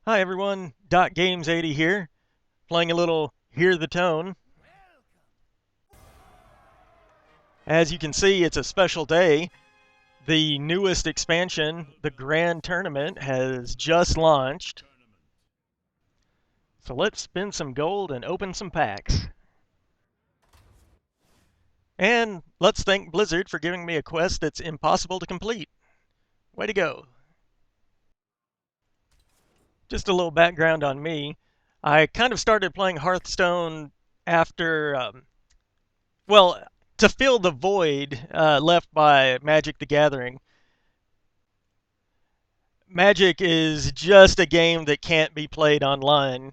Hi everyone, Dot Games 80 here, playing a little Hear the Tone. As you can see, it's a special day. The newest expansion, the Grand Tournament, has just launched. So let's spin some gold and open some packs. And let's thank Blizzard for giving me a quest that's impossible to complete. Way to go. Just a little background on me. I kind of started playing Hearthstone after well, to fill the void left by Magic the Gathering. Magic is just a game that can't be played online,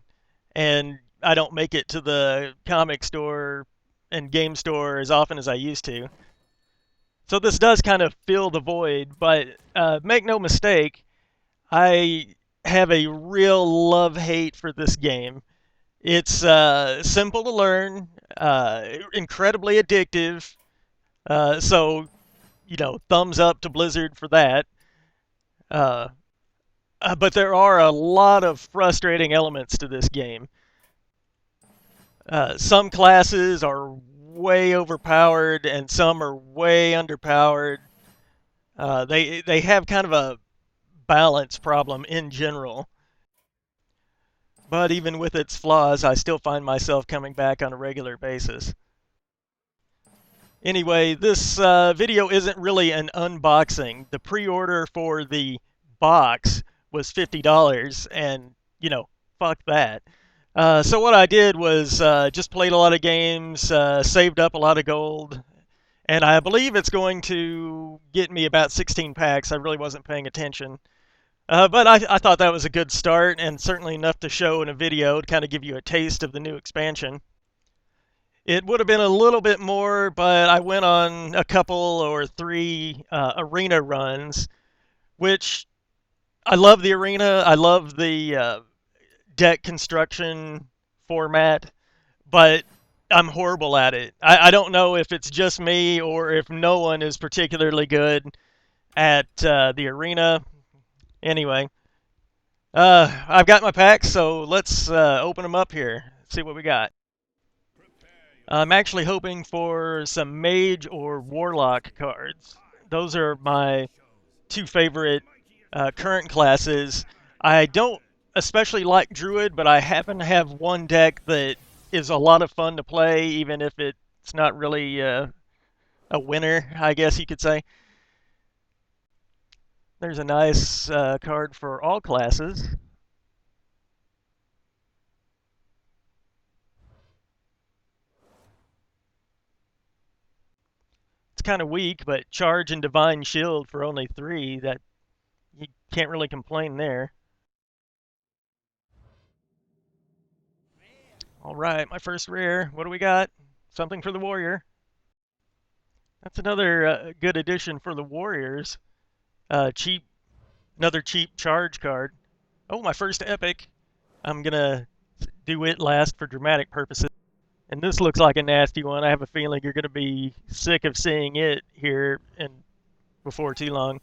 and I don't make it to the comic store and game store as often as I used to. So this does kind of fill the void, but make no mistake, I have a real love-hate for this game. It's simple to learn, incredibly addictive, so thumbs up to Blizzard for that. Uh, but there are a lot of frustrating elements to this game. Some classes are way overpowered, and some are way underpowered. They have kind of a balance problem in general. But even with its flaws, I still find myself coming back on a regular basis. Anyway, this video isn't really an unboxing. The pre-order for the box was $50, and fuck that. So what I did was just played a lot of games, saved up a lot of gold, and I believe it's going to get me about 16 packs. I really wasn't paying attention. But I thought that was a good start, and certainly enough to show in a video to kind of give you a taste of the new expansion. It would have been a little bit more, but I went on a couple or three arena runs, which I love the arena. I love the deck construction format, but I'm horrible at it. I don't know if it's just me or if no one is particularly good at the arena. Anyway, I've got my packs, so let's open them up here. See what we got. I'm actually hoping for some mage or warlock cards. Those are my two favorite current classes. I don't especially like druid, but I happen to have one deck that is a lot of fun to play, even if it's not really a winner, I guess you could say. There's a nice card for all classes. It's kind of weak, but charge and divine shield for only 3. That you can't really complain there. All right, my first rare. What do we got? Something for the warrior. That's another good addition for the warriors. Cheap, another cheap charge card. Oh, my first epic. I'm gonna do it last for dramatic purposes. And this looks like a nasty one. I have a feeling you're gonna be sick of seeing it here and before too long.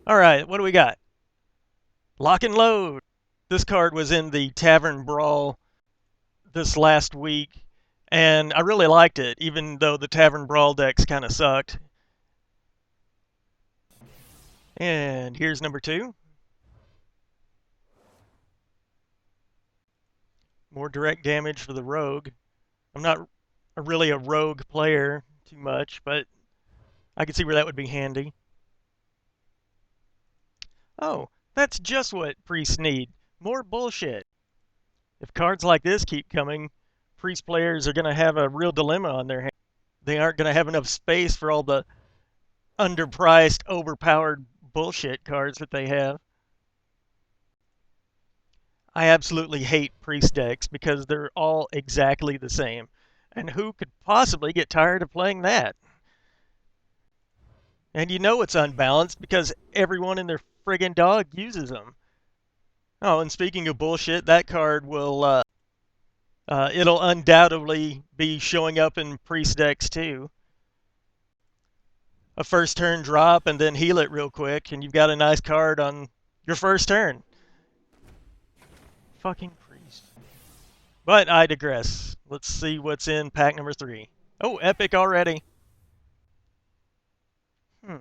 All right, what do we got? Lock and load. This card was in the Tavern Brawl this last week, and I really liked it, even though the Tavern Brawl decks kind of sucked. And here's number 2. More direct damage for the rogue. I'm not really a rogue player too much, but I can see where that would be handy. Oh, that's just what priests need. More bullshit. If cards like this keep coming, priest players are going to have a real dilemma on their hands. They aren't going to have enough space for all the underpriced, overpowered bullshit cards that they have. I absolutely hate priest decks because they're all exactly the same. And who could possibly get tired of playing that? And you know it's unbalanced because everyone and their friggin' dog uses them. Oh, and speaking of bullshit, that card will it'll undoubtedly be showing up in priest decks too. A first turn drop and then heal it real quick, and you've got a nice card on your first turn. fucking priest. But I digress. Let's see what's in pack number 3. Oh, epic already. Hmm.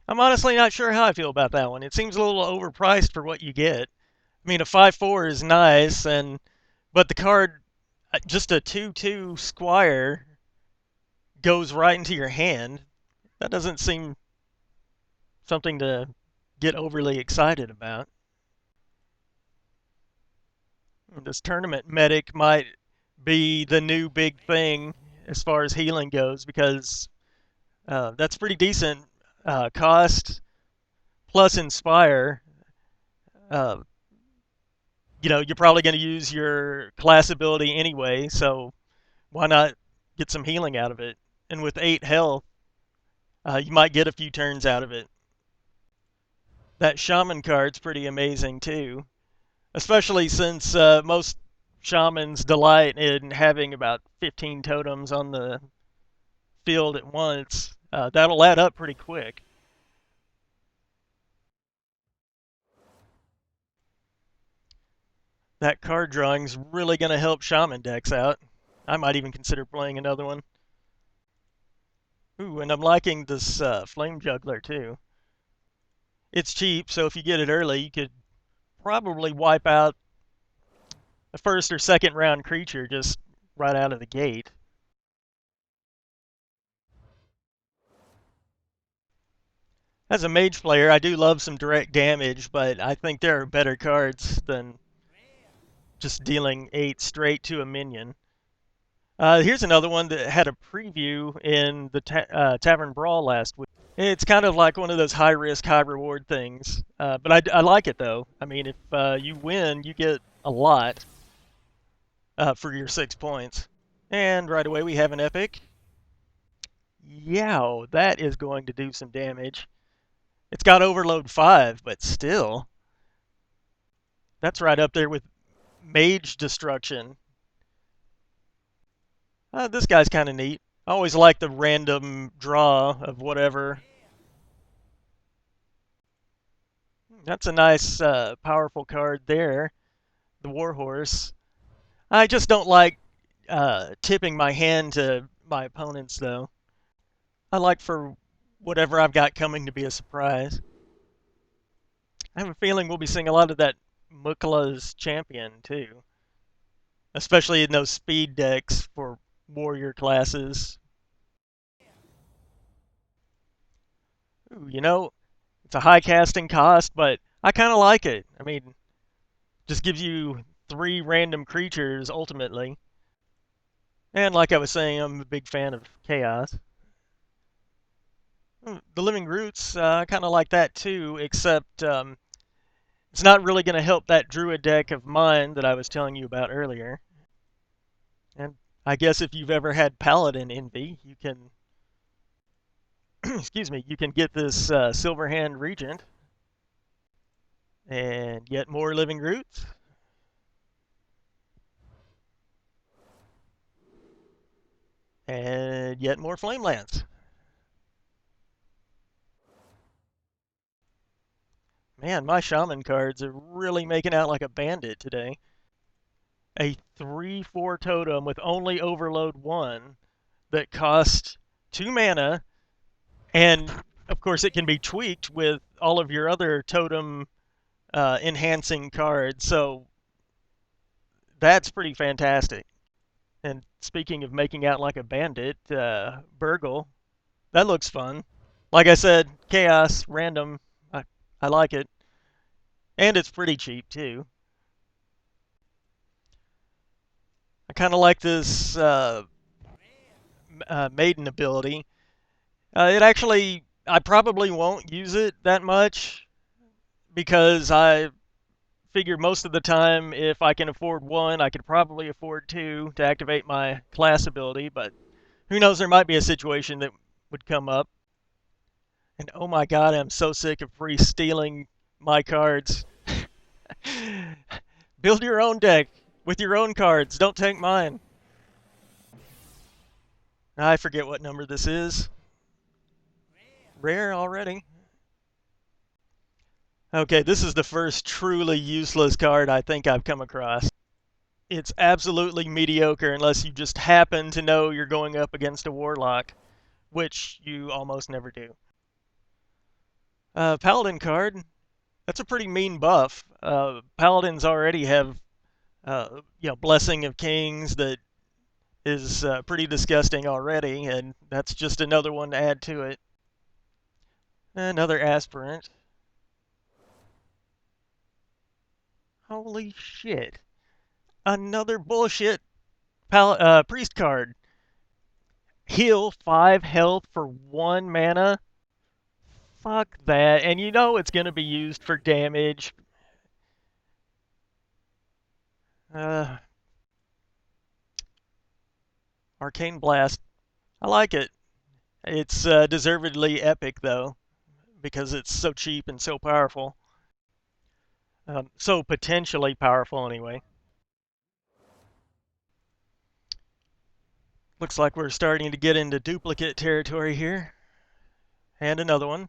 I'm honestly not sure how I feel about that one. It seems a little overpriced for what you get. I mean, a 5/4 is nice, but the card, just a 2/2 Squire, goes right into your hand. That doesn't seem something to get overly excited about. This tournament medic might be the new big thing as far as healing goes because that's pretty decent cost plus inspire. Uh, you're probably going to use your class ability anyway, so why not get some healing out of it? And with 8 health, you might get a few turns out of it. That shaman card's pretty amazing too, especially since most shamans delight in having about 15 totems on the field at once. That'll add up pretty quick. That card drawing's really going to help shaman decks out. I might even consider playing another one. Ooh, and I'm liking this flame juggler too. It's cheap, so if you get it early, you could probably wipe out a first or second round creature just right out of the gate. As a mage player, I do love some direct damage, but I think there are better cards than just dealing 8 straight to a minion. Here's another one that had a preview in the Tavern Brawl last week. It's kind of like one of those high risk, high reward things. But I like it though. I mean, if you win, you get a lot for your 6 points. And right away we have an epic. Yow, that is going to do some damage. It's got overload 5, but still. That's right up there with mage destruction. This guy's kind of neat. I always like the random draw of whatever. That's a nice, powerful card there. The Warhorse. I just don't like tipping my hand to my opponents, though. I like for whatever I've got coming to be a surprise. I have a feeling we'll be seeing a lot of that Mukla's champion, too. Especially in those speed decks for warrior classes. Ooh, it's a high casting cost, but I kind of like it. I mean, just gives you 3 random creatures ultimately. And like I was saying, I'm a big fan of Chaos. The Living Roots, I kind of like that too, except it's not really going to help that Druid deck of mine that I was telling you about earlier. And I guess if you've ever had Paladin Envy, you can, excuse me, you can get this Silverhand Regent and get more Living Roots. And yet more Flamelance. Man, my shaman cards are really making out like a bandit today. A 3/4 totem with only overload 1 that costs 2 mana, and of course it can be tweaked with all of your other totem enhancing cards, so that's pretty fantastic. And speaking of making out like a bandit, Burgle, that looks fun. Like I said, chaos, random, I like it. And it's pretty cheap too. I kind of like this maiden ability. I probably won't use it that much because I figure most of the time if I can afford 1, I could probably afford 2 to activate my class ability, but who knows, there might be a situation that would come up. And oh my god, I'm so sick of free stealing my cards. Build your own deck with your own cards, don't take mine. I forget what number this is. Rare already. Okay, this is the first truly useless card I think I've come across. It's absolutely mediocre unless you just happen to know you're going up against a warlock, which you almost never do. Paladin card. That's a pretty mean buff. Paladins already have, Blessing of Kings that is pretty disgusting already, and that's just another one to add to it. Another aspirant. Holy shit. Another bullshit priest card. Heal 5 health for 1 mana. Fuck that. And you know it's going to be used for damage. Uh, Arcane Blast. I like it. It's deservedly epic, though, because it's so cheap and so powerful. So potentially powerful, anyway. Looks like we're starting to get into duplicate territory here. And another one.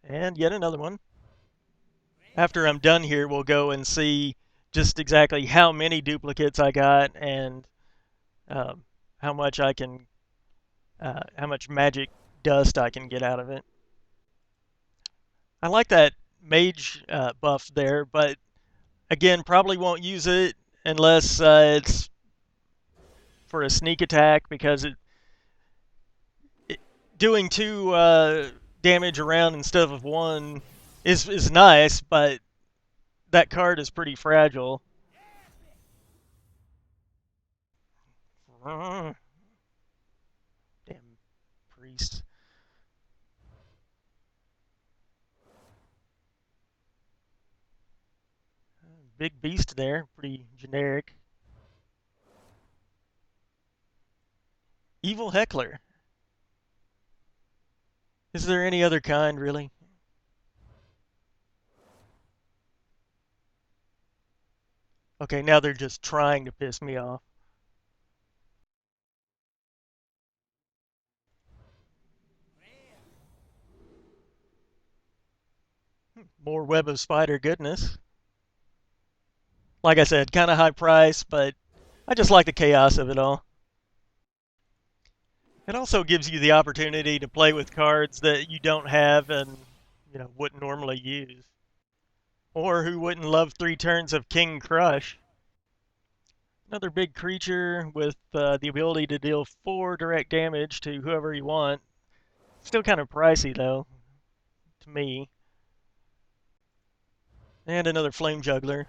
And yet another one. After I'm done here, we'll go and see just exactly how many duplicates I got and um, how much how much magic dust I can get out of it. I like that mage buff there, but again, probably won't use it unless it's for a sneak attack because it doing 2 damage around instead of 1 is nice, but that card is pretty fragile. Damn priest. Big beast there, pretty generic. Evil heckler. Is there any other kind, really? Okay, now they're just trying to piss me off. More web of spider goodness. Like I said, kind of high price, but I just like the chaos of it all. It also gives you the opportunity to play with cards that you don't have and wouldn't normally use. Or who wouldn't love 3 turns of King Crush? Another big creature with the ability to deal 4 direct damage to whoever you want. Still kind of pricey though, to me. And another Flame Juggler.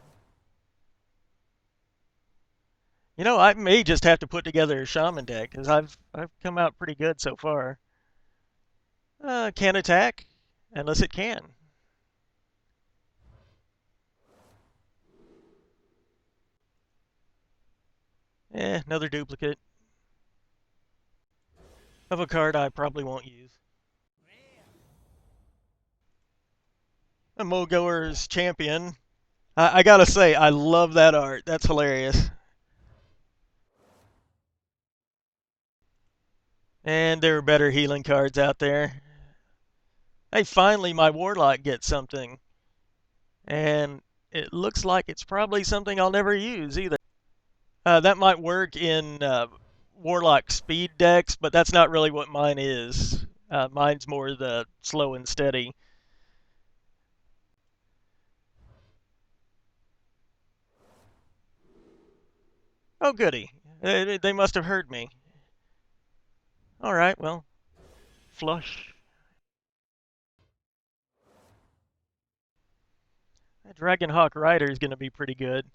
I may just have to put together a Shaman deck because I've come out pretty good so far. Can't attack unless it can. Another duplicate of a card I probably won't use. A Mogoer's Champion. I gotta say, I love that art. That's hilarious. And there are better healing cards out there. Hey, finally my Warlock gets something. And it looks like it's probably something I'll never use either. That might work in Warlock speed decks, but that's not really what mine is. Mine's more the slow and steady. Oh, goody. They must have heard me. Alright, well, flush. That Dragonhawk Rider is going to be pretty good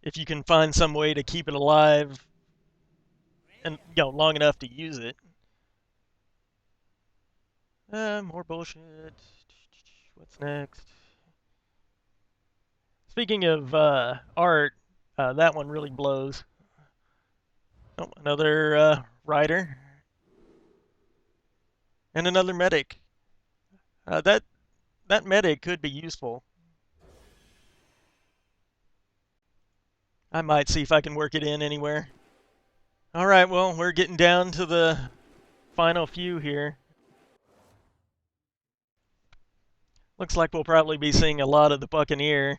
if you can find some way to keep it alive and long enough to use it. More bullshit. What's next? Speaking of art, that one really blows. Oh, another rider and another medic. That medic could be useful. I might see if I can work it in anywhere. All right, well, we're getting down to the final few here. Looks like we'll probably be seeing a lot of the Buccaneer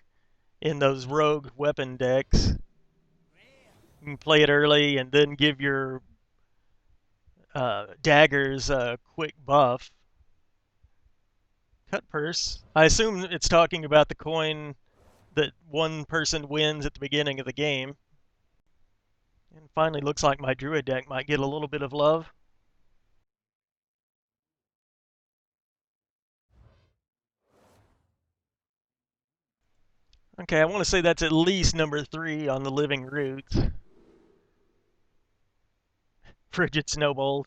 in those rogue weapon decks. You can play it early and then give your daggers a quick buff. Cut purse. I assume it's talking about the coin that one person wins at the beginning of the game. And finally, looks like my druid deck might get a little bit of love. Okay, I want to say that's at least number 3 on the living roots. Frigid Snowball.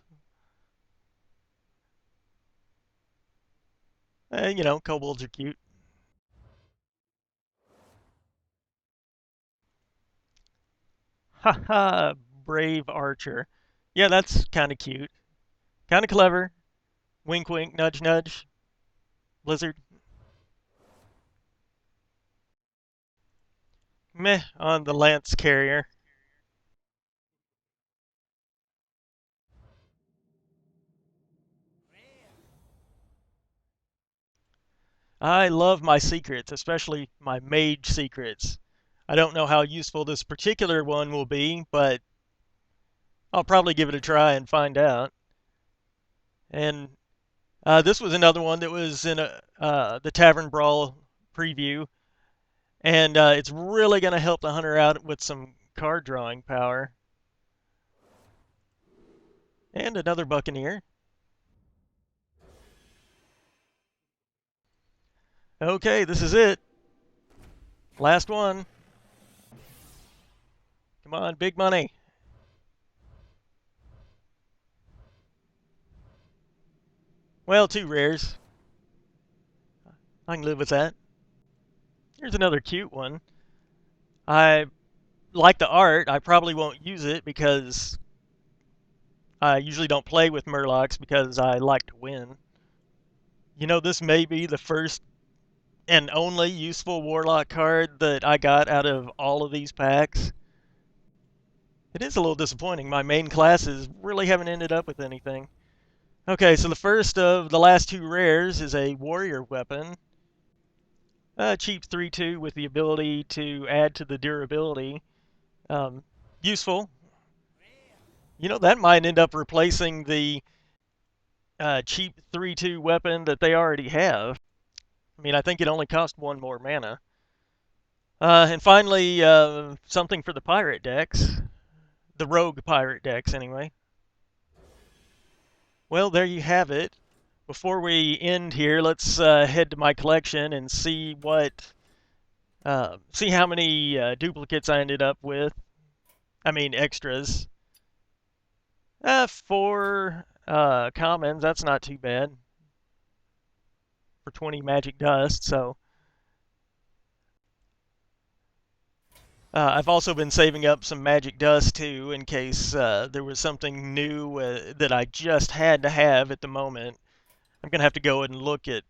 Kobolds are cute. Haha, brave archer. Yeah, that's kind of cute. Kind of clever. Wink, wink, nudge, nudge. Blizzard. Meh on the lance carrier. I love my secrets, especially my mage secrets. I don't know how useful this particular one will be, but I'll probably give it a try and find out. And this was another one that was in the Tavern Brawl preview, and it's really going to help the hunter out with some card drawing power. And another Buccaneer. Okay, this is it. Last one. Come on, big money. Well, 2 rares. I can live with that. Here's another cute one. I like the art. I probably won't use it because I usually don't play with Murlocs because I like to win. This may be the first and only useful Warlock card that I got out of all of these packs. It is a little disappointing. My main classes really haven't ended up with anything. Okay, so the first of the last 2 rares is a warrior weapon. Cheap 3/2 with the ability to add to the durability. Um, Useful. That might end up replacing the cheap 3/2 weapon that they already have. I mean, I think it only cost 1 more mana. And finally, something for the pirate decks. The rogue pirate decks, anyway. Well, there you have it. Before we end here, let's head to my collection and see see how many duplicates I ended up with. I mean, extras. 4 commons, that's not too bad for 20 magic dust, so I've also been saving up some magic dust too in case there was something new that I just had to have at the moment. I'm going to have to go and look at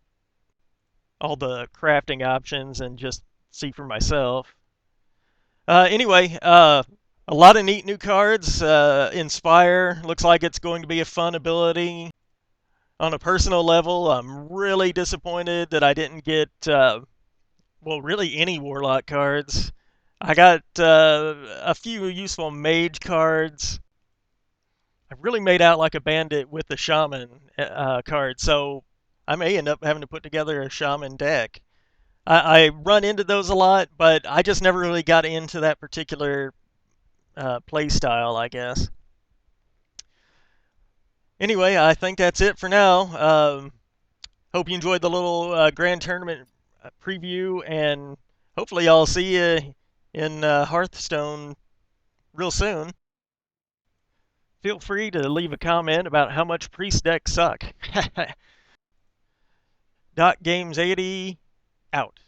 all the crafting options and just see for myself. Anyway, a lot of neat new cards. Inspire looks like it's going to be a fun ability. On a personal level, I'm really disappointed that I didn't get, really any Warlock cards. I got a few useful mage cards. I really made out like a bandit with the shaman card, so I may end up having to put together a shaman deck. I run into those a lot, but I just never really got into that particular play style, I guess. Anyway, I think that's it for now. Hope you enjoyed the little grand tournament preview, and hopefully I'll see you in Hearthstone real soon. Feel free to leave a comment about how much priest decks suck. Games 80 out.